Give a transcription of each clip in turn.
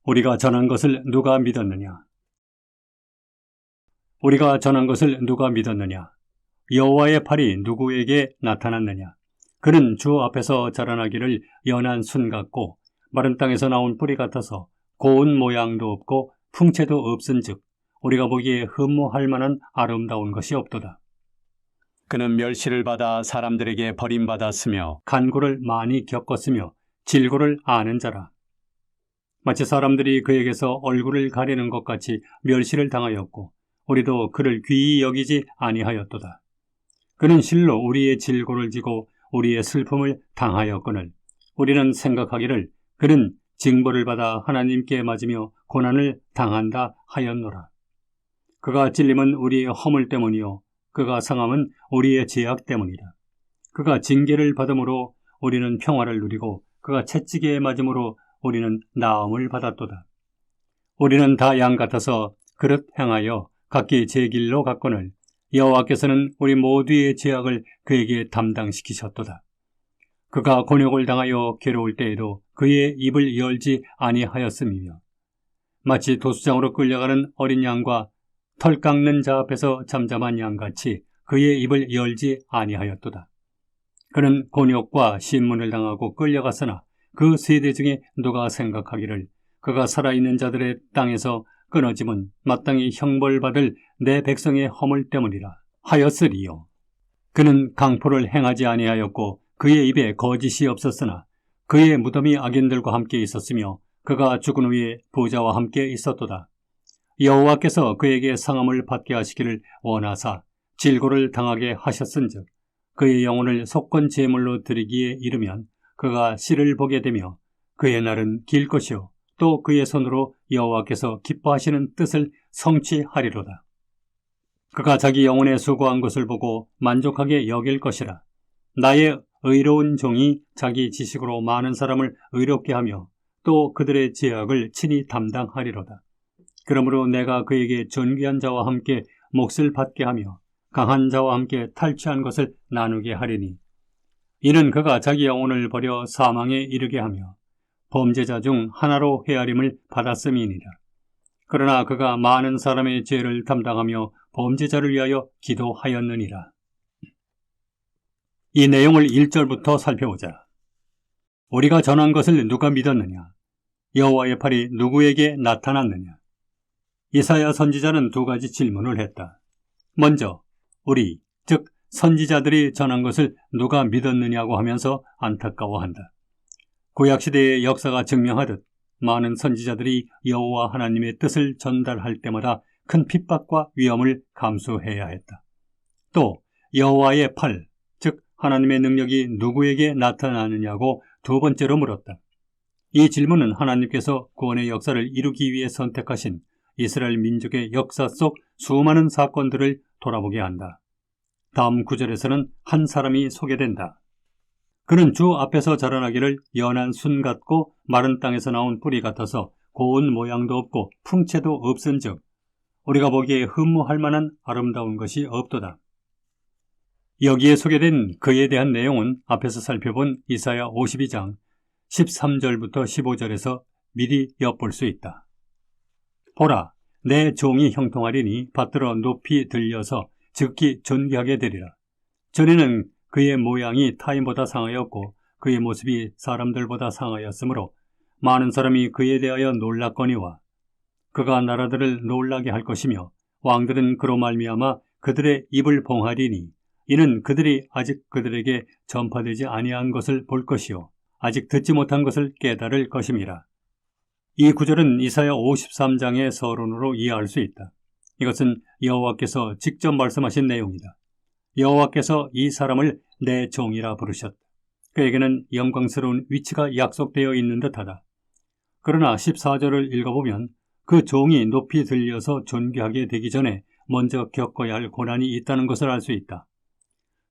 우리가 전한 것을 누가 믿었느냐? 우리가 전한 것을 누가 믿었느냐? 여호와의 팔이 누구에게 나타났느냐? 그는 주 앞에서 자라나기를 연한 순 같고 마른 땅에서 나온 뿌리 같아서 고운 모양도 없고 풍채도 없은즉 우리가 보기에 흠모할 만한 아름다운 것이 없도다. 그는 멸시를 받아 사람들에게 버림받았으며 간구를 많이 겪었으며 질고를 아는 자라. 마치 사람들이 그에게서 얼굴을 가리는 것 같이 멸시를 당하였고 우리도 그를 귀히 여기지 아니하였도다. 그는 실로 우리의 질고를 지고 우리의 슬픔을 당하였거늘 우리는 생각하기를 그는 징벌을 받아 하나님께 맞으며 고난을 당한다 하였노라. 그가 찔림은 우리의 허물 때문이요 그가 상함은 우리의 죄악 때문이라. 그가 징계를 받음으로 우리는 평화를 누리고 그가 채찍에 맞음으로 우리는 나음을 받았도다. 우리는 다 양 같아서 그릇 행하여 각기 제 길로 갔거늘 여호와께서는 우리 모두의 죄악을 그에게 담당시키셨도다. 그가 곤욕을 당하여 괴로울 때에도 그의 입을 열지 아니하였음이며 마치 도수장으로 끌려가는 어린 양과 털 깎는 자 앞에서 잠잠한 양같이 그의 입을 열지 아니하였도다. 그는 곤욕과 신문을 당하고 끌려갔으나 그 세대 중에 누가 생각하기를 그가 살아있는 자들의 땅에서 끊어짐은 마땅히 형벌받을 내 백성의 허물 때문이라 하였으리요. 그는 강포를 행하지 아니하였고 그의 입에 거짓이 없었으나 그의 무덤이 악인들과 함께 있었으며 그가 죽은 후에 부자와 함께 있었도다. 여호와께서 그에게 상함을 받게 하시기를 원하사 질고를 당하게 하셨은즉 그의 영혼을 속건 제물로 드리기에 이르면 그가 씨를 보게 되며 그의 날은 길 것이요 또 그의 손으로 여호와께서 기뻐하시는 뜻을 성취하리로다. 그가 자기 영혼에 수고한 것을 보고 만족하게 여길 것이라. 나의 의로운 종이 자기 지식으로 많은 사람을 의롭게 하며 또 그들의 죄악을 친히 담당하리로다. 그러므로 내가 그에게 존귀한 자와 함께 몫을 받게 하며 강한 자와 함께 탈취한 것을 나누게 하리니 이는 그가 자기 영혼을 버려 사망에 이르게 하며 범죄자 중 하나로 헤아림을 받았음이니라. 그러나 그가 많은 사람의 죄를 담당하며 범죄자를 위하여 기도하였느니라. 이 내용을 1절부터 살펴보자. 우리가 전한 것을 누가 믿었느냐? 여호와의 팔이 누구에게 나타났느냐? 이사야 선지자는 두 가지 질문을 했다. 먼저 우리, 즉 선지자들이 전한 것을 누가 믿었느냐고 하면서 안타까워한다. 구약시대의 역사가 증명하듯 많은 선지자들이 여호와 하나님의 뜻을 전달할 때마다 큰 핍박과 위험을 감수해야 했다. 또 여호와의 팔, 즉 하나님의 능력이 누구에게 나타나느냐고 두 번째로 물었다. 이 질문은 하나님께서 구원의 역사를 이루기 위해 선택하신 이스라엘 민족의 역사 속 수많은 사건들을 돌아보게 한다. 다음 구절에서는 한 사람이 소개된다. 그는 주 앞에서 자라나기를 연한 순 같고 마른 땅에서 나온 뿌리 같아서 고운 모양도 없고 풍채도 없은즉 우리가 보기에 흠모할 만한 아름다운 것이 없도다. 여기에 소개된 그에 대한 내용은 앞에서 살펴본 이사야 52장 13절부터 15절에서 미리 엿볼 수 있다. 보라, 내 종이 형통하리니 받들어 높이 들려서 즉기 존귀하게 되리라. 전에는 그의 모양이 타인보다 상하였고 그의 모습이 사람들보다 상하였으므로 많은 사람이 그에 대하여 놀랐거니와 그가 나라들을 놀라게 할 것이며 왕들은 그로 말미암아 그들의 입을 봉하리니 이는 그들이 아직 그들에게 전파되지 아니한 것을 볼 것이요 아직 듣지 못한 것을 깨달을 것임이라. 이 구절은 이사야 53장의 서론으로 이해할 수 있다. 이것은 여호와께서 직접 말씀하신 내용이다. 여호와께서 이 사람을 내 종이라 부르셨다. 그에게는 영광스러운 위치가 약속되어 있는 듯하다. 그러나 14절을 읽어보면 그 종이 높이 들려서 존귀하게 되기 전에 먼저 겪어야 할 고난이 있다는 것을 알 수 있다.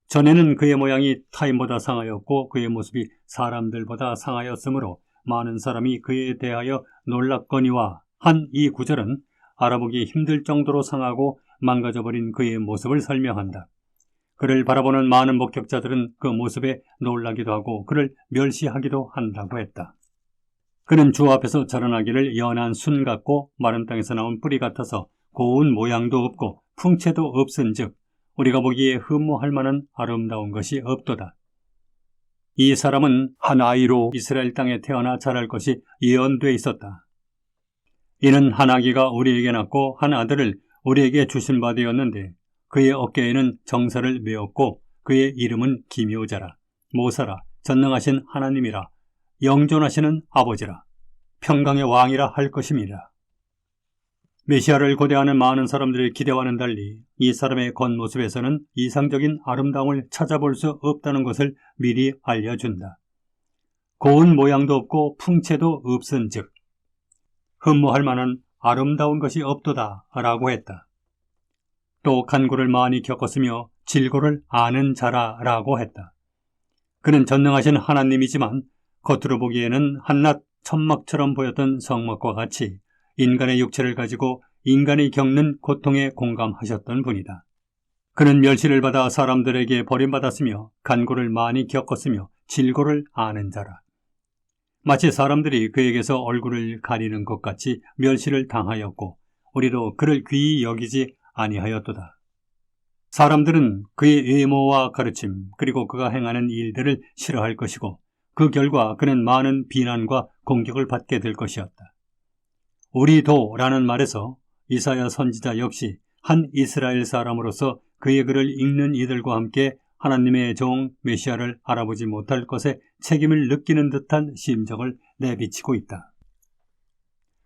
전에는 그의 모양이 타인보다 상하였고 그의 모습이 사람들보다 상하였으므로 많은 사람이 그에 대하여 놀랐거니와 한 이 구절은 알아보기 힘들 정도로 상하고 망가져버린 그의 모습을 설명한다. 그를 바라보는 많은 목격자들은 그 모습에 놀라기도 하고 그를 멸시하기도 한다고 했다. 그는 주 앞에서 자라나기를 연한 순 같고 마른 땅에서 나온 뿌리 같아서 고운 모양도 없고 풍채도 없은즉 우리가 보기에 흠모할 만한 아름다운 것이 없도다. 이 사람은 한 아이로 이스라엘 땅에 태어나 자랄 것이 예언돼 있었다. 이는 한 아기가 우리에게 낳고 한 아들을 우리에게 주신 바 되었는데 그의 어깨에는 정사를 메었고 그의 이름은 기묘자라, 모사라, 전능하신 하나님이라, 영존하시는 아버지라, 평강의 왕이라 할 것임이라. 메시아를 고대하는 많은 사람들의 기대와는 달리 이 사람의 겉모습에서는 이상적인 아름다움을 찾아볼 수 없다는 것을 미리 알려준다. 고운 모양도 없고 풍채도 없은즉 흠모할 만한 아름다운 것이 없도다 라고 했다. 또 간고를 많이 겪었으며 질고를 아는 자라 라고 했다. 그는 전능하신 하나님이지만 겉으로 보기에는 한낱 천막처럼 보였던 성막과 같이 인간의 육체를 가지고 인간이 겪는 고통에 공감하셨던 분이다. 그는 멸시를 받아 사람들에게 버림받았으며 간고를 많이 겪었으며 질고를 아는 자라. 마치 사람들이 그에게서 얼굴을 가리는 것 같이 멸시를 당하였고 우리도 그를 귀히 여기지 아니하였도다. 사람들은 그의 외모와 가르침 그리고 그가 행하는 일들을 싫어할 것이고 그 결과 그는 많은 비난과 공격을 받게 될 것이었다. 우리도라는 말에서 이사야 선지자 역시 한 이스라엘 사람으로서 그의 글을 읽는 이들과 함께 하나님의 종 메시아를 알아보지 못할 것에 책임을 느끼는 듯한 심정을 내비치고 있다.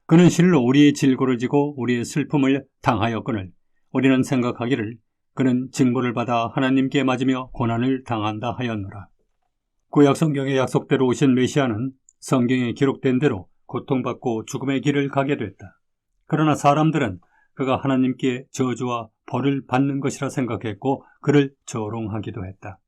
그는 실로 우리의 질고를 지고 우리의 슬픔을 당하였거늘 우리는 생각하기를 그는 징벌을 받아 하나님께 맞으며 고난을 당한다 하였노라. 구약 성경의 약속대로 오신 메시아는 성경에 기록된 대로 고통받고 죽음의 길을 가게 됐다. 그러나 사람들은 그가 하나님께 저주와 벌을 받는 것이라 생각했고 그를 조롱하기도 했다.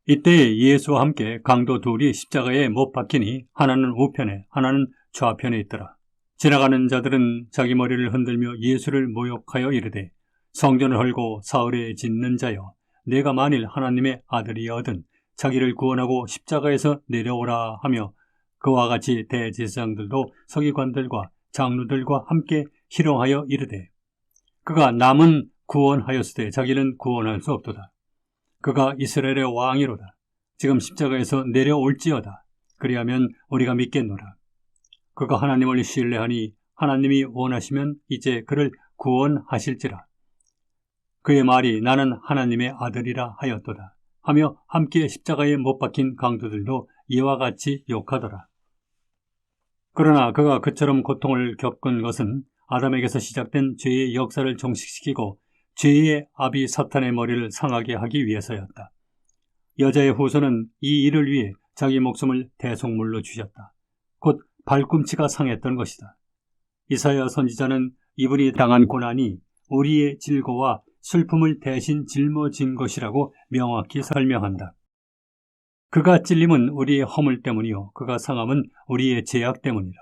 이때 예수와 함께 강도 둘이 십자가에 못 박히니 하나는 우편에 하나는 좌편에 있더라. 지나가는 자들은 자기 머리를 흔들며 예수를 모욕하여 이르되 성전을 헐고 사흘에 짓는 자여 내가 만일 하나님의 아들이여든 자기를 구원하고 십자가에서 내려오라 하며 그와 같이 대제사장들도 서기관들과 장로들과 함께 희롱하여 이르되 그가 남은 구원하였으되 자기는 구원할 수 없도다. 그가 이스라엘의 왕이로다. 지금 십자가에서 내려올지어다. 그리하면 우리가 믿겠노라. 그가 하나님을 신뢰하니 하나님이 원하시면 이제 그를 구원하실지라. 그의 말이 나는 하나님의 아들이라 하였도다 하며 함께 십자가에 못 박힌 강도들도 이와 같이 욕하더라. 그러나 그가 그처럼 고통을 겪은 것은 아담에게서 시작된 죄의 역사를 종식시키고 죄의 아비 사탄의 머리를 상하게 하기 위해서였다. 여자의 후손은 이 일을 위해 자기 목숨을 대속물로 주셨다. 곧 발꿈치가 상했던 것이다. 이사야 선지자는 이분이 당한 고난이 우리의 질고와 슬픔을 대신 짊어진 것이라고 명확히 설명한다. 그가 찔림은 우리의 허물 때문이요 그가 상함은 우리의 죄악 때문이라.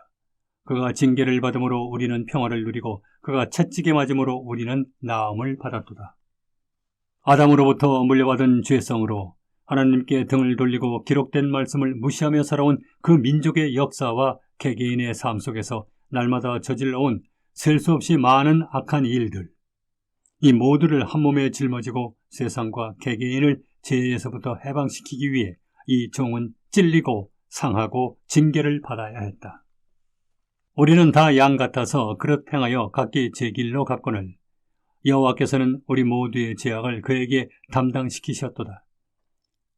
그가 징계를 받음으로 우리는 평화를 누리고 그가 채찍에 맞음으로 우리는 나음을 받았도다. 아담으로부터 물려받은 죄성으로 하나님께 등을 돌리고 기록된 말씀을 무시하며 살아온 그 민족의 역사와 개개인의 삶 속에서 날마다 저질러온 셀 수 없이 많은 악한 일들, 이 모두를 한 몸에 짊어지고 세상과 개개인을 죄에서부터 해방시키기 위해 이 종은 찔리고 상하고 징계를 받아야 했다. 우리는 다 양 같아서 그릇 행하여 각기 제 길로 갔거늘 여호와께서는 우리 모두의 죄악을 그에게 담당시키셨도다.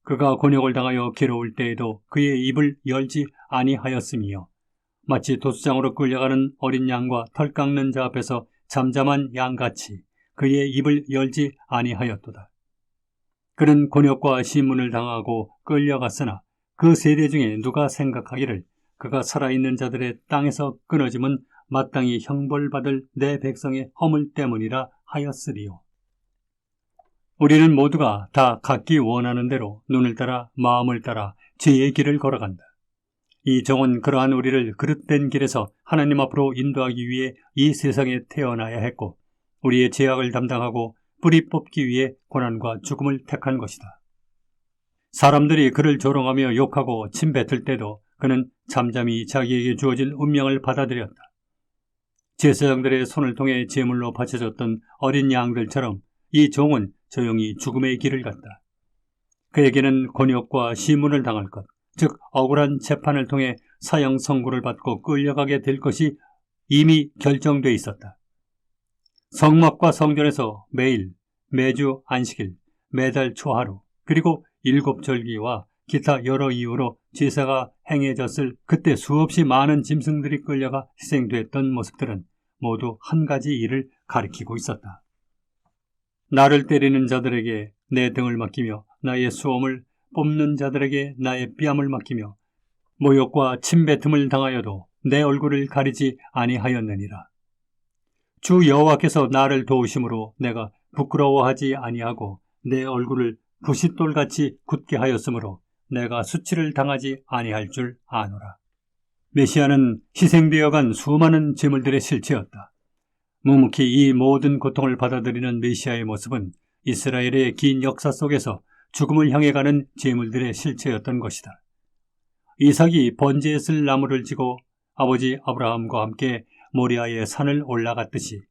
그가 곤욕을 당하여 괴로울 때에도 그의 입을 열지 아니하였으며 마치 도수장으로 끌려가는 어린 양과 털 깎는 자 앞에서 잠잠한 양같이 그의 입을 열지 아니하였도다. 그는 곤욕과 시문을 당하고 끌려갔으나 그 세대 중에 누가 생각하기를 그가 살아있는 자들의 땅에서 끊어짐은 마땅히 형벌받을 내 백성의 허물 때문이라 하였으리요. 우리는 모두가 다 각기 원하는 대로 눈을 따라 마음을 따라 죄의 길을 걸어간다. 이 종은 그러한 우리를 그릇된 길에서 하나님 앞으로 인도하기 위해 이 세상에 태어나야 했고 우리의 죄악을 담당하고 뿌리 뽑기 위해 고난과 죽음을 택한 것이다. 사람들이 그를 조롱하며 욕하고 침뱉을 때도 그는 잠잠히 자기에게 주어진 운명을 받아들였다. 제사장들의 손을 통해 제물로 바쳐졌던 어린 양들처럼 이 종은 조용히 죽음의 길을 갔다. 그에게는 곤욕과 시문을 당할 것, 즉 억울한 재판을 통해 사형 선고를 받고 끌려가게 될 것이 이미 결정돼 있었다. 성막과 성전에서 매일, 매주 안식일, 매달 초하루, 그리고 일곱절기와 기타 여러 이유로 제사가 행해졌을 그때 수없이 많은 짐승들이 끌려가 희생됐던 모습들은 모두 한 가지 일을 가리키고 있었다. 나를 때리는 자들에게 내 등을 맡기며 나의 수염을 뽑는 자들에게 나의 뺨을 맡기며 모욕과 침뱉음을 당하여도 내 얼굴을 가리지 아니하였느니라. 주 여호와께서 나를 도우심으로 내가 부끄러워하지 아니하고 내 얼굴을 부싯돌같이 굳게 하였으므로 내가 수치를 당하지 아니할 줄 아노라. 메시아는 희생되어간 수많은 제물들의 실체였다. 묵묵히 이 모든 고통을 받아들이는 메시아의 모습은 이스라엘의 긴 역사 속에서 죽음을 향해 가는 제물들의 실체였던 것이다. 이삭이 번제에 쓸 나무를 지고 아버지 아브라함과 함께 모리아의 산을 올라갔듯이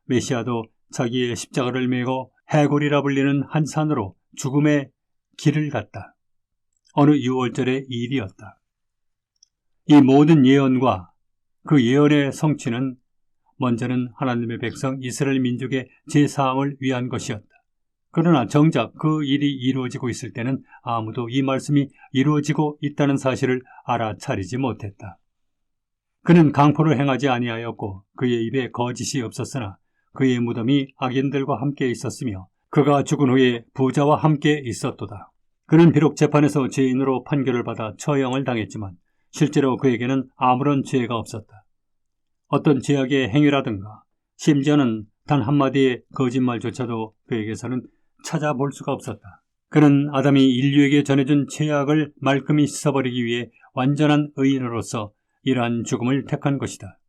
메시아도 자기의 십자가를 메고 해골이라 불리는 한 산으로 죽음의 길을 갔다. 어느 유월절의 일이었다. 이 모든 예언과 그 예언의 성취는 먼저는 하나님의 백성 이스라엘 민족의 제사함을 위한 것이었다. 그러나 정작 그 일이 이루어지고 있을 때는 아무도 이 말씀이 이루어지고 있다는 사실을 알아차리지 못했다. 그는 강포를 행하지 아니하였고 그의 입에 거짓이 없었으나 그의 무덤이 악인들과 함께 있었으며 그가 죽은 후에 부자와 함께 있었도다. 그는 비록 재판에서 죄인으로 판결을 받아 처형을 당했지만 실제로 그에게는 아무런 죄가 없었다. 어떤 죄악의 행위라든가 심지어는 단 한마디의 거짓말조차도 그에게서는 찾아볼 수가 없었다. 그는 아담이 인류에게 전해준 죄악을 말끔히 씻어버리기 위해 완전한 의인으로서 이러한 죽음을 택한 것이다.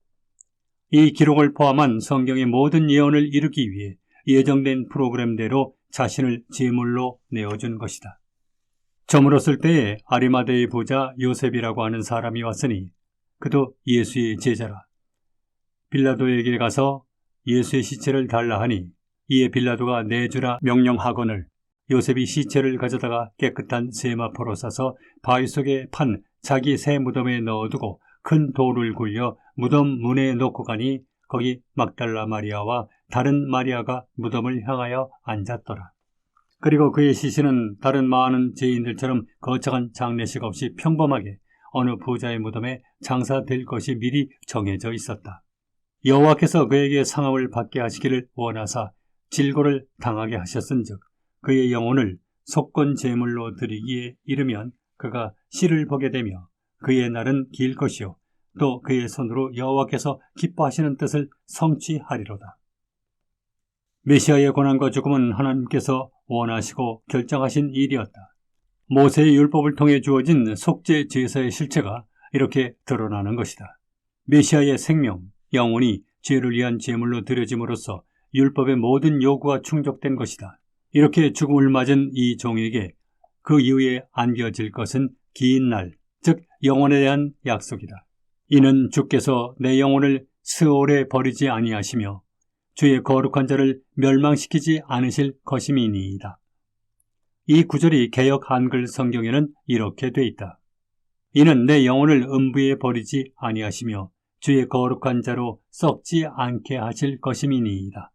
이 기록을 포함한 성경의 모든 예언을 이루기 위해 예정된 프로그램대로 자신을 제물로 내어준 것이다. 저물었을 때에 아리마대의 부자 요셉이라고 하는 사람이 왔으니 그도 예수의 제자라. 빌라도에게 가서 예수의 시체를 달라 하니 이에 빌라도가 내주라 명령하거늘 요셉이 시체를 가져다가 깨끗한 세마포로 싸서 바위 속에 판 자기 새 무덤에 넣어두고 큰 돌을 굴려 무덤 문에 놓고 가니 거기 막달라 마리아와 다른 마리아가 무덤을 향하여 앉았더라. 그리고 그의 시신은 다른 많은 죄인들처럼 거창한 장례식 없이 평범하게 어느 부자의 무덤에 장사될 것이 미리 정해져 있었다. 여호와께서 그에게 상함을 받게 하시기를 원하사 질고를 당하게 하셨은즉 그의 영혼을 속건 제물로 드리기에 이르면 그가 시를 보게 되며 그의 날은 길 것이요 또 그의 손으로 여호와께서 기뻐하시는 뜻을 성취하리로다. 메시아의 고난과 죽음은 하나님께서 원하시고 결정하신 일이었다. 모세의 율법을 통해 주어진 속죄 제사의 실체가 이렇게 드러나는 것이다. 메시아의 생명, 영혼이 죄를 위한 제물로 드려짐으로써 율법의 모든 요구가 충족된 것이다. 이렇게 죽음을 맞은 이 종에게 그 이후에 안겨질 것은 긴 날, 즉 영혼에 대한 약속이다. 이는 주께서 내 영혼을 스올에 버리지 아니하시며 주의 거룩한 자를 멸망시키지 않으실 것임이니이다. 이 구절이 개역 한글 성경에는 이렇게 돼 있다. 이는 내 영혼을 음부에 버리지 아니하시며 주의 거룩한 자로 썩지 않게 하실 것임이니이다.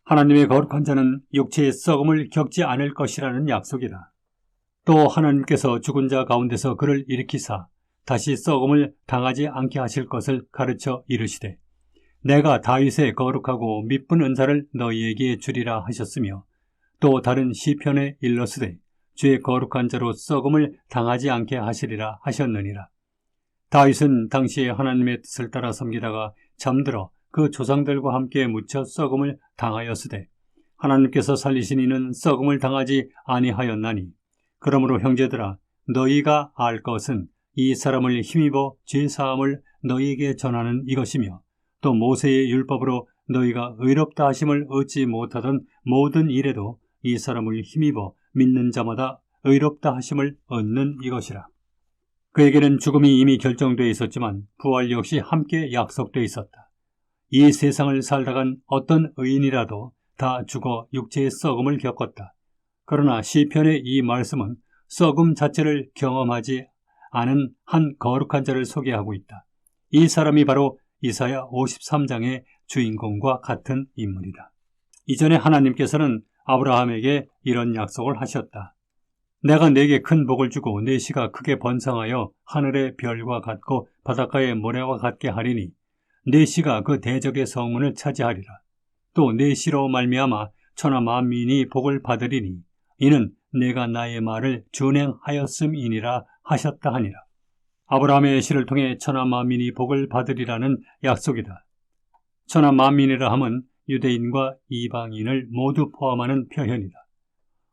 하나님의 거룩한 자는 육체의 썩음을 겪지 않을 것이라는 약속이다. 또 하나님께서 죽은 자 가운데서 그를 일으키사 다시 썩음을 당하지 않게 하실 것을 가르쳐 이르시되 내가 다윗의 거룩하고 미쁜 은사를 너희에게 주리라 하셨으며 또 다른 시편에 일러스되 주의 거룩한 자로 썩음을 당하지 않게 하시리라 하셨느니라. 다윗은 당시에 하나님의 뜻을 따라 섬기다가 잠들어 그 조상들과 함께 묻혀 썩음을 당하였으되 하나님께서 살리신 이는 썩음을 당하지 아니하였나니 그러므로 형제들아 너희가 알 것은 이 사람을 힘입어 죄사함을 너희에게 전하는 이것이며 또 모세의 율법으로 너희가 의롭다 하심을 얻지 못하던 모든 일에도 이 사람을 힘입어 믿는 자마다 의롭다 하심을 얻는 이것이라. 그에게는 죽음이 이미 결정되어 있었지만 부활 역시 함께 약속되어 있었다. 이 세상을 살다간 어떤 의인이라도 다 죽어 육체의 썩음을 겪었다. 그러나 시편의 이 말씀은 썩음 자체를 경험하지 않은 한 거룩한 자를 소개하고 있다. 이 사람이 바로 이사야 53장의 주인공과 같은 인물이다. 이전에 하나님께서는 아브라함에게 이런 약속을 하셨다. 내가 네게 큰 복을 주고 네 씨가 크게 번성하여 하늘의 별과 같고 바닷가의 모래와 같게 하리니 네 씨가 그 대적의 성문을 차지하리라. 또 네 씨로 말미암아 천하 만민이 복을 받으리니 이는 내가 나의 말을 준행하였음이니라 하셨다 하니라. 아브라함의 씨를 통해 천하 만민이 복을 받으리라는 약속이다. 천하 만민이라 함은 유대인과 이방인을 모두 포함하는 표현이다.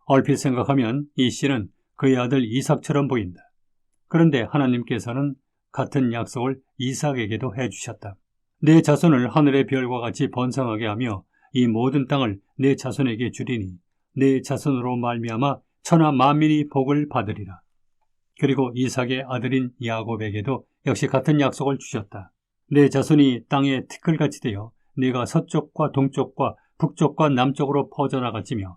얼핏 생각하면 이 씨는 그의 아들 이삭처럼 보인다. 그런데 하나님께서는 같은 약속을 이삭에게도 해주셨다. 내 자손을 하늘의 별과 같이 번성하게 하며 이 모든 땅을 내 자손에게 주리니 내 자손으로 말미암아 천하 만민이 복을 받으리라. 그리고 이삭의 아들인 야곱에게도 역시 같은 약속을 주셨다. 내 자손이 땅의 티끌같이 되어 네가 서쪽과 동쪽과 북쪽과 남쪽으로 퍼져나갈지며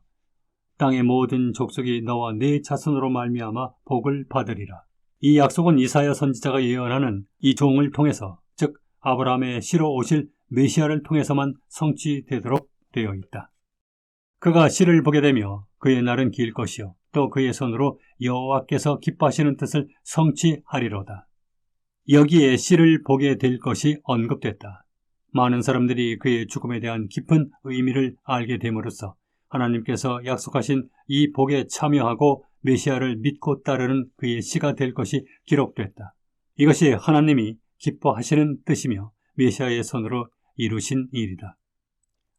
땅의 모든 족속이 너와 네 자손으로 말미암아 복을 받으리라. 이 약속은 이사야 선지자가 예언하는 이 종을 통해서, 즉 아브라함의 씨로 오실 메시아를 통해서만 성취되도록 되어 있다. 그가 씨를 보게 되며 그의 날은 길 것이요 또 그의 손으로 여호와께서 기뻐하시는 뜻을 성취하리로다. 여기에 씨를 보게 될 것이 언급됐다. 많은 사람들이 그의 죽음에 대한 깊은 의미를 알게 됨으로써 하나님께서 약속하신 이 복에 참여하고 메시아를 믿고 따르는 그의 씨가 될 것이 기록됐다. 이것이 하나님이 기뻐하시는 뜻이며 메시아의 손으로 이루신 일이다.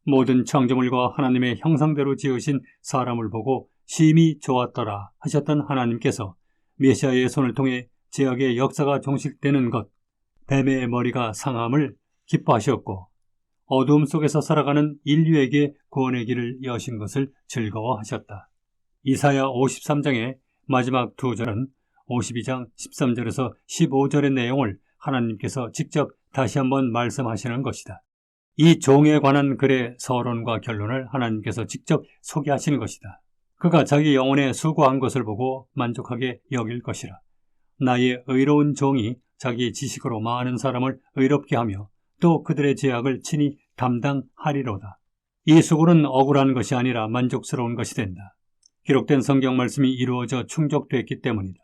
모든 창조물과 하나님의 형상대로 지으신 사람을 보고 심히 좋았더라 하셨던 하나님께서 메시아의 손을 통해 죄악의 역사가 종식되는 것, 뱀의 머리가 상함을 기뻐하셨고 어두움 속에서 살아가는 인류에게 구원의 길을 여신 것을 즐거워하셨다. 이사야 53장의 마지막 두 절은 52장 13절에서 15절의 내용을 하나님께서 직접 다시 한번 말씀하시는 것이다. 이 종에 관한 글의 서론과 결론을 하나님께서 직접 소개하시는 것이다. 그가 자기 영혼에 수고한 것을 보고 만족하게 여길 것이라. 나의 의로운 종이 자기 지식으로 많은 사람을 의롭게 하며 또 그들의 죄악을 친히 담당하리로다. 이 수고는 억울한 것이 아니라 만족스러운 것이 된다. 기록된 성경 말씀이 이루어져 충족됐기 때문이다.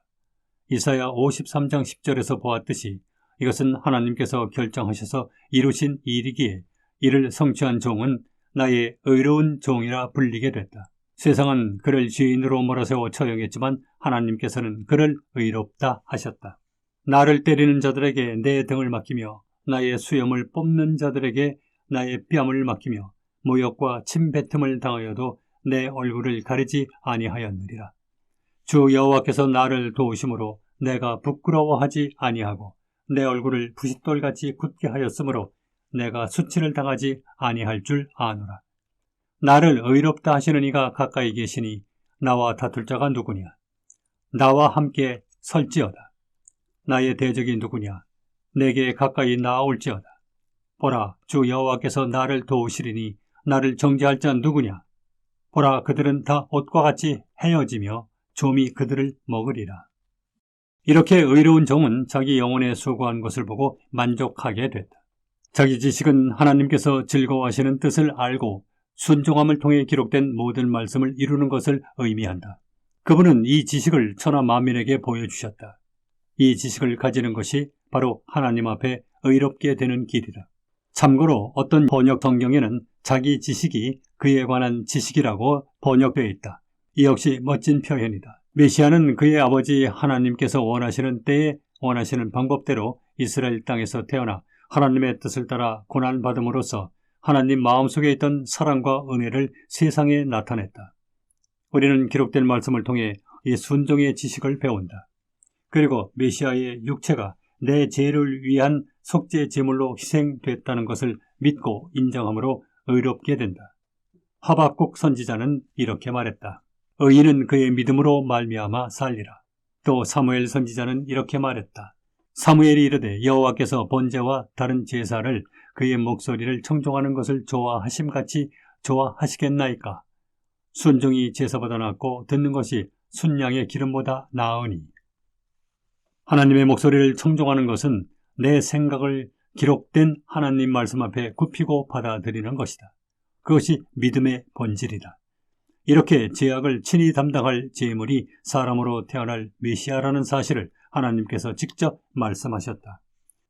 이사야 53장 10절에서 보았듯이 이것은 하나님께서 결정하셔서 이루신 일이기에 이를 성취한 종은 나의 의로운 종이라 불리게 됐다. 세상은 그를 죄인으로 몰아세워 처형했지만 하나님께서는 그를 의롭다 하셨다. 나를 때리는 자들에게 내 등을 맡기며 나의 수염을 뽑는 자들에게 나의 뺨을 맡기며 모욕과 침뱉음을 당하여도 내 얼굴을 가리지 아니하였느니라. 주 여호와께서 나를 도우심으로 내가 부끄러워하지 아니하고 내 얼굴을 부싯돌같이 굳게 하였으므로 내가 수치를 당하지 아니할 줄 아노라. 나를 의롭다 하시는 이가 가까이 계시니 나와 다툴 자가 누구냐? 나와 함께 설지어다. 나의 대적이 누구냐? 내게 가까이 나아올지어다. 보라, 주 여호와께서 나를 도우시리니 나를 정죄할 자 누구냐? 보라, 그들은 다 옷과 같이 헤어지며 좀이 그들을 먹으리라. 이렇게 의로운 종은 자기 영혼에 수고한 것을 보고 만족하게 됐다. 자기 지식은 하나님께서 즐거워하시는 뜻을 알고 순종함을 통해 기록된 모든 말씀을 이루는 것을 의미한다. 그분은 이 지식을 천하 만민에게 보여주셨다. 이 지식을 가지는 것이 바로 하나님 앞에 의롭게 되는 길이다. 참고로 어떤 번역 성경에는 자기 지식이 그에 관한 지식이라고 번역되어 있다. 이 역시 멋진 표현이다. 메시아는 그의 아버지 하나님께서 원하시는 때에 원하시는 방법대로 이스라엘 땅에서 태어나 하나님의 뜻을 따라 고난받음으로써 하나님 마음속에 있던 사랑과 은혜를 세상에 나타냈다. 우리는 기록된 말씀을 통해 이 순종의 지식을 배운다. 그리고 메시아의 육체가 내 죄를 위한 속죄 제물로 희생됐다는 것을 믿고 인정함으로 의롭게 된다. 하박국 선지자는 이렇게 말했다. 의인은 그의 믿음으로 말미암아 살리라. 또 사무엘 선지자는 이렇게 말했다. 사무엘이 이르되 여호와께서 번제와 다른 제사를 그의 목소리를 청종하는 것을 좋아하심같이 좋아하시겠나이까? 순종이 제사보다 낫고 듣는 것이 순양의 기름보다 나으니. 하나님의 목소리를 청종하는 것은 내 생각을 기록된 하나님 말씀 앞에 굽히고 받아들이는 것이다. 그것이 믿음의 본질이다. 이렇게 죄악을 친히 담당할 제물이 사람으로 태어날 메시아라는 사실을 하나님께서 직접 말씀하셨다.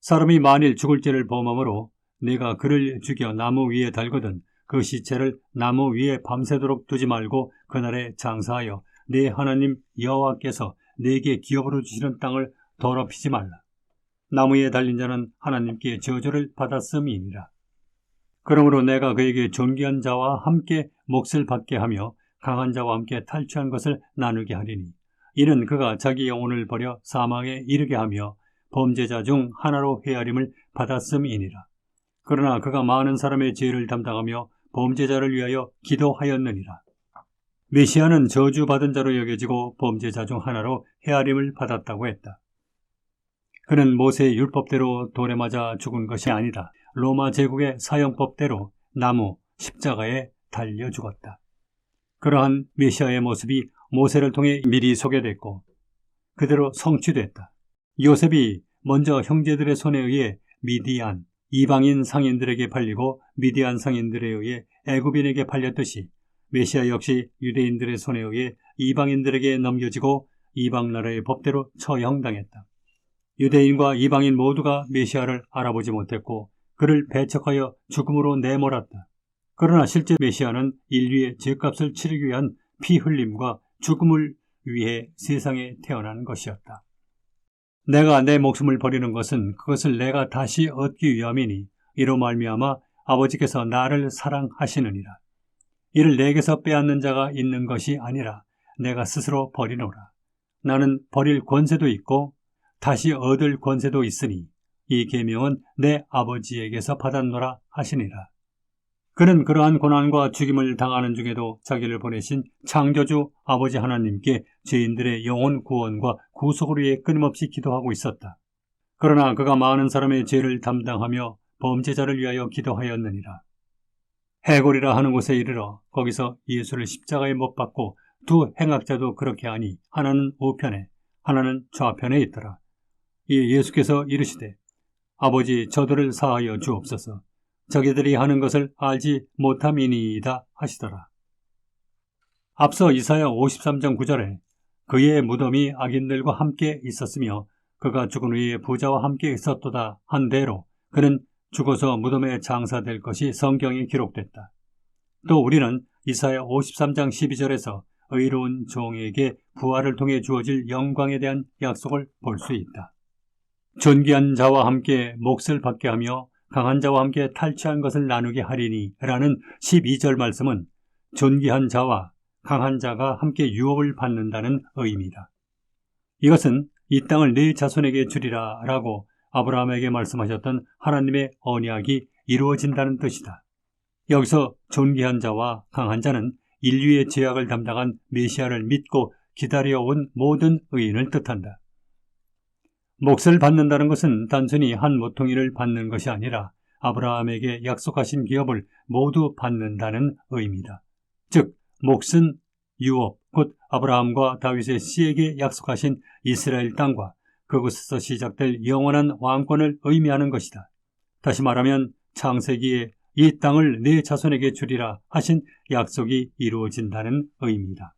사람이 만일 죽을 죄를 범함으로 내가 그를 죽여 나무 위에 달거든 그 시체를 나무 위에 밤새도록 두지 말고 그날에 장사하여 내 하나님 여호와께서 내게 기업으로 주시는 땅을 더럽히지 말라. 나무에 달린 자는 하나님께 저주를 받았음이니라. 그러므로 내가 그에게 존귀한 자와 함께 몫을 받게 하며 강한 자와 함께 탈취한 것을 나누게 하리니 이는 그가 자기 영혼을 버려 사망에 이르게 하며 범죄자 중 하나로 헤아림을 받았음이니라. 그러나 그가 많은 사람의 죄를 담당하며 범죄자를 위하여 기도하였느니라. 메시아는 저주받은 자로 여겨지고 범죄자 중 하나로 헤아림을 받았다고 했다. 그는 모세의 율법대로 돌에 맞아 죽은 것이 아니다. 로마 제국의 사형법대로 나무, 십자가에 달려 죽었다. 그러한 메시아의 모습이 모세를 통해 미리 소개됐고 그대로 성취됐다. 요셉이 먼저 형제들의 손에 의해 미디안, 이방인 상인들에게 팔리고 미디안 상인들에 의해 애굽인에게 팔렸듯이 메시아 역시 유대인들의 손에 의해 이방인들에게 넘겨지고 이방 나라의 법대로 처형당했다. 유대인과 이방인 모두가 메시아를 알아보지 못했고 그를 배척하여 죽음으로 내몰았다. 그러나 실제 메시아는 인류의 죄값을 치르기 위한 피 흘림과 죽음을 위해 세상에 태어난 것이었다. 내가 내 목숨을 버리는 것은 그것을 내가 다시 얻기 위함이니 이로 말미암아 아버지께서 나를 사랑하시느니라. 이를 내게서 빼앗는 자가 있는 것이 아니라 내가 스스로 버리노라. 나는 버릴 권세도 있고 다시 얻을 권세도 있으니 이 계명은 내 아버지에게서 받았노라 하시니라. 그는 그러한 고난과 죽임을 당하는 중에도 자기를 보내신 창조주 아버지 하나님께 죄인들의 영혼 구원과 구속을 위해 끊임없이 기도하고 있었다. 그러나 그가 많은 사람의 죄를 담당하며 범죄자를 위하여 기도하였느니라. 해골이라 하는 곳에 이르러 거기서 예수를 십자가에 못 박고 두 행악자도 그렇게 하니 하나는 우편에 하나는 좌편에 있더라. 이 예수께서 이르시되 아버지 저들을 사하여 주옵소서. 저희들이 하는 것을 알지 못함이니이다 하시더라. 앞서 이사야 53장 9절에 그의 무덤이 악인들과 함께 있었으며 그가 죽은 후에 부자와 함께 있었도다 한 대로 그는 죽어서 무덤에 장사될 것이 성경에 기록됐다. 또 우리는 이사야 53장 12절에서 의로운 종에게 부활을 통해 주어질 영광에 대한 약속을 볼 수 있다. 존귀한 자와 함께 몫을 받게 하며 강한 자와 함께 탈취한 것을 나누게 하리니 라는 12절 말씀은 존귀한 자와 강한 자가 함께 유업을 받는다는 의미다. 이것은 이 땅을 네 자손에게 주리라 라고 아브라함에게 말씀하셨던 하나님의 언약이 이루어진다는 뜻이다. 여기서 존귀한 자와 강한 자는 인류의 죄악을 담당한 메시아를 믿고 기다려온 모든 의인을 뜻한다. 몫을 받는다는 것은 단순히 한 모퉁이를 받는 것이 아니라 아브라함에게 약속하신 기업을 모두 받는다는 의미다. 즉, 몫은 유업, 곧 아브라함과 다윗의 씨에게 약속하신 이스라엘 땅과 그곳에서 시작될 영원한 왕권을 의미하는 것이다. 다시 말하면 창세기에 이 땅을 네 자손에게 주리라 하신 약속이 이루어진다는 의미다.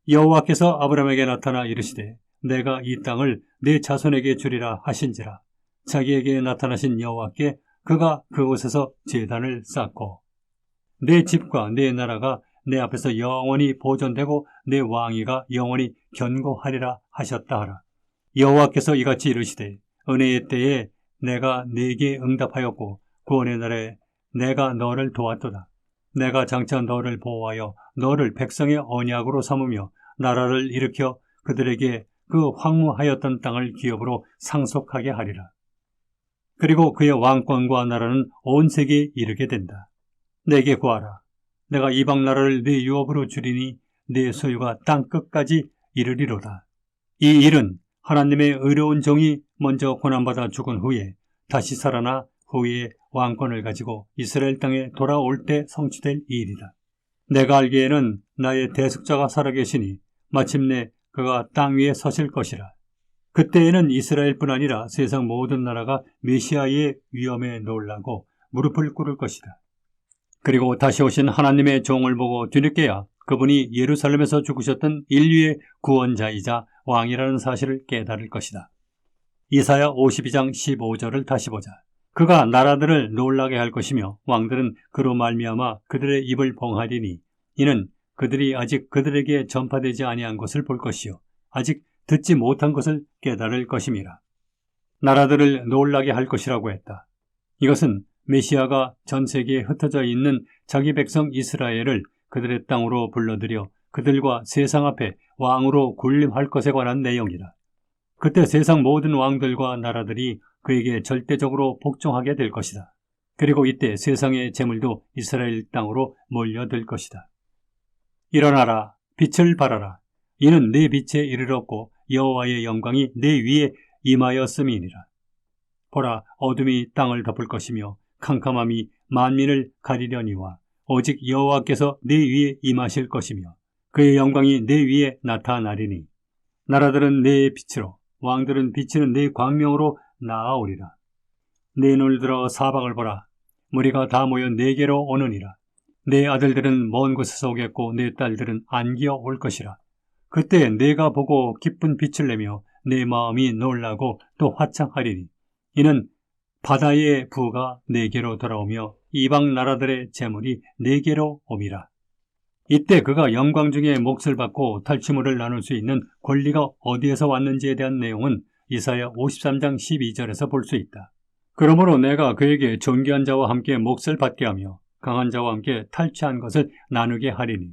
여호와께서 아브라함에게 나타나 이르시되 내가 이 땅을 네 자손에게 주리라 하신지라. 자기에게 나타나신 여호와께 그가 그곳에서 제단을 쌓고 내 집과 내 나라가 내 앞에서 영원히 보존되고 내 왕위가 영원히 견고하리라 하셨다 하라. 여호와께서 이같이 이르시되 은혜의 때에 내가 네게 응답하였고 구원의 날에 내가 너를 도왔도다. 내가 장차 너를 보호하여 너를 백성의 언약으로 삼으며 나라를 일으켜 그들에게 그 황무하였던 땅을 기업으로 상속하게 하리라. 그리고 그의 왕권과 나라는 온 세계에 이르게 된다. 내게 구하라. 내가 이방 나라를 네 유업으로 주리니 네 소유가 땅 끝까지 이르리로다. 이 일은 하나님의 의로운 종이 먼저 고난받아 죽은 후에 다시 살아나 후에 왕권을 가지고 이스라엘 땅에 돌아올 때 성취될 일이다. 내가 알기에는 나의 대속자가 살아계시니 마침내 그가 땅 위에 서실 것이라. 그때에는 이스라엘뿐 아니라 세상 모든 나라가 메시아의 위엄에 놀라고 무릎을 꿇을 것이다. 그리고 다시 오신 하나님의 종을 보고 뒤늦게야 그분이 예루살렘에서 죽으셨던 인류의 구원자이자 왕이라는 사실을 깨달을 것이다. 이사야 52장 15절을 다시 보자. 그가 나라들을 놀라게 할 것이며 왕들은 그로 말미암아 그들의 입을 봉하리니 이는 그들이 아직 그들에게 전파되지 아니한 것을 볼 것이요 아직 듣지 못한 것을 깨달을 것임이라. 나라들을 놀라게 할 것이라고 했다. 이것은 메시아가 전 세계에 흩어져 있는 자기 백성 이스라엘을 그들의 땅으로 불러들여 그들과 세상 앞에 왕으로 군림할 것에 관한 내용이다. 그때 세상 모든 왕들과 나라들이 그에게 절대적으로 복종하게 될 것이다. 그리고 이때 세상의 재물도 이스라엘 땅으로 몰려들 것이다. 일어나라, 빛을 발하라. 이는 내 빛에 이르렀고 여호와의 영광이 내 위에 임하였음이니라. 보라, 어둠이 땅을 덮을 것이며 캄캄함이 만민을 가리려니와 오직 여호와께서 내 위에 임하실 것이며 그의 영광이 내 위에 나타나리니 나라들은 내 빛으로 왕들은 비치는 내 광명으로 나아오리라. 내 눈을 들어 사방을 보라. 무리가 다 모여 내게로 오느니라. 내 아들들은 먼 곳에서 오겠고 내 딸들은 안기어 올 것이라. 그때 내가 보고 기쁜 빛을 내며 내 마음이 놀라고 또 화창하리니 이는 바다의 부가 내게로 돌아오며 이방 나라들의 재물이 내게로 옴이라. 이때 그가 영광 중에 몫을 받고 탈취물을 나눌 수 있는 권리가 어디에서 왔는지에 대한 내용은 이사야 53장 12절에서 볼 수 있다. 그러므로 내가 그에게 존귀한 자와 함께 몫을 받게 하며 강한 자와 함께 탈취한 것을 나누게 하리니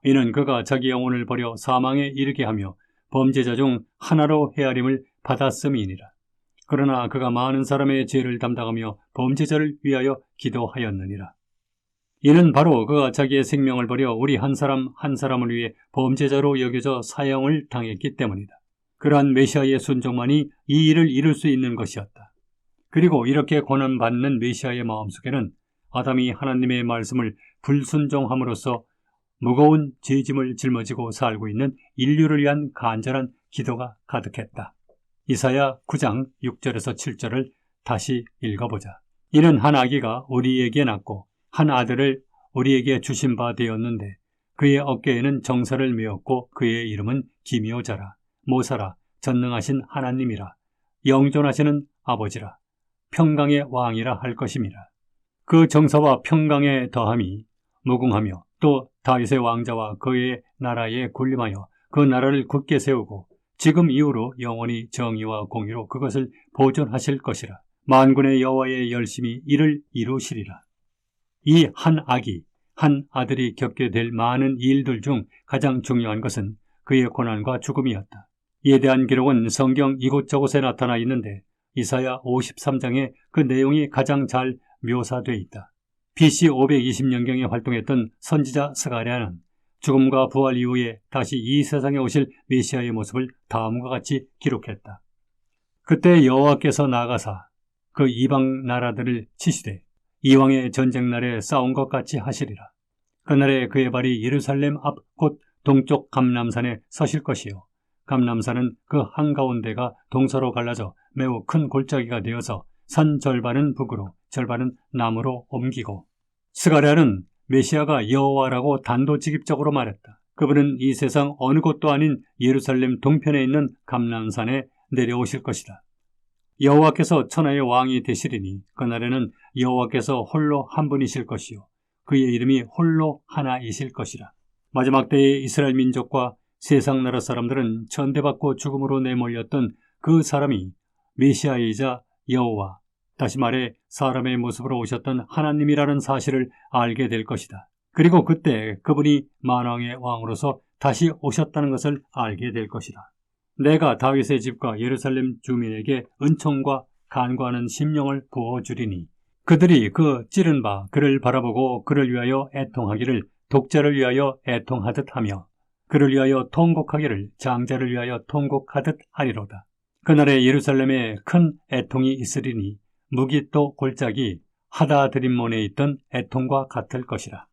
이는 그가 자기 영혼을 버려 사망에 이르게 하며 범죄자 중 하나로 헤아림을 받았음이니라. 그러나 그가 많은 사람의 죄를 담당하며 범죄자를 위하여 기도하였느니라. 이는 바로 그가 자기의 생명을 버려 우리 한 사람 한 사람을 위해 범죄자로 여겨져 사형을 당했기 때문이다. 그러한 메시아의 순종만이 이 일을 이룰 수 있는 것이었다. 그리고 이렇게 고난받는 메시아의 마음속에는 아담이 하나님의 말씀을 불순종함으로써 무거운 죄짐을 짊어지고 살고 있는 인류를 위한 간절한 기도가 가득했다. 이사야 9장 6절에서 7절을 다시 읽어보자. 이는 한 아기가 우리에게 낳고 한 아들을 우리에게 주신 바 되었는데 그의 어깨에는 정사를 메었고 그의 이름은 기묘자라, 모사라, 전능하신 하나님이라, 영존하시는 아버지라, 평강의 왕이라 할 것임이라. 그 정사와 평강의 더함이 무궁하며 또 다윗의 왕자와 그의 나라에 군림하여 그 나라를 굳게 세우고 지금 이후로 영원히 정의와 공의로 그것을 보존하실 것이라. 만군의 여호와의 열심히 이를 이루시리라. 이 한 아기, 한 아들이 겪게 될 많은 일들 중 가장 중요한 것은 그의 고난과 죽음이었다. 이에 대한 기록은 성경 이곳저곳에 나타나 있는데 이사야 53장에 그 내용이 가장 잘 묘사되어 있다. BC 520년경에 활동했던 선지자 스가랴는 죽음과 부활 이후에 다시 이 세상에 오실 메시아의 모습을 다음과 같이 기록했다. 그때 여호와께서 나가사 그 이방 나라들을 치시되 이왕의 전쟁 날에 싸운 것 같이 하시리라. 그날에 그의 발이 예루살렘 앞 곧 동쪽 감람산에 서실 것이요 감람산은 그 한가운데가 동서로 갈라져 매우 큰 골짜기가 되어서 산 절반은 북으로 절반은 남으로 옮기고. 스가랴는 메시아가 여호와라고 단도직입적으로 말했다. 그분은 이 세상 어느 곳도 아닌 예루살렘 동편에 있는 감람산에 내려오실 것이다. 여호와께서 천하의 왕이 되시리니 그날에는 여호와께서 홀로 한 분이실 것이요 그의 이름이 홀로 하나이실 것이라. 마지막 때의 이스라엘 민족과 세상 나라 사람들은 천대받고 죽음으로 내몰렸던 그 사람이 메시아이자 여호와, 다시 말해 사람의 모습으로 오셨던 하나님이라는 사실을 알게 될 것이다. 그리고 그때 그분이 만왕의 왕으로서 다시 오셨다는 것을 알게 될 것이다. 내가 다윗의 집과 예루살렘 주민에게 은총과 간구하는 심령을 부어주리니 그들이 그 찌른 바 그를 바라보고 그를 위하여 애통하기를 독자를 위하여 애통하듯 하며 그를 위하여 통곡하기를 장자를 위하여 통곡하듯 하리로다. 그날에 예루살렘에 큰 애통이 있으리니 무기또 골짜기 하다드림몬에 있던 애통과 같을 것이라.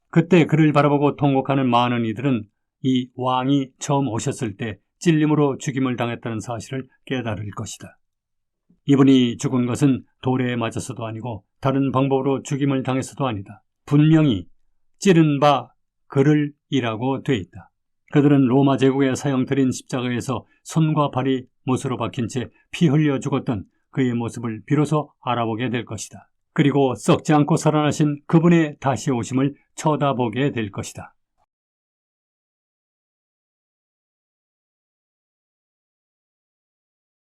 그때 그를 바라보고 통곡하는 많은 이들은 이 왕이 처음 오셨을 때 찔림으로 죽임을 당했다는 사실을 깨달을 것이다. 이분이 죽은 것은 돌에 맞아서도 아니고 다른 방법으로 죽임을 당해서도 아니다. 분명히 찌른 바 그를 이라고 돼 있다. 그들은 로마 제국의 사형들인 십자가에서 손과 발이 못으로 박힌 채 피 흘려 죽었던 그의 모습을 비로소 알아보게 될 것이다. 그리고 썩지 않고 살아나신 그분의 다시 오심을 쳐다보게 될 것이다.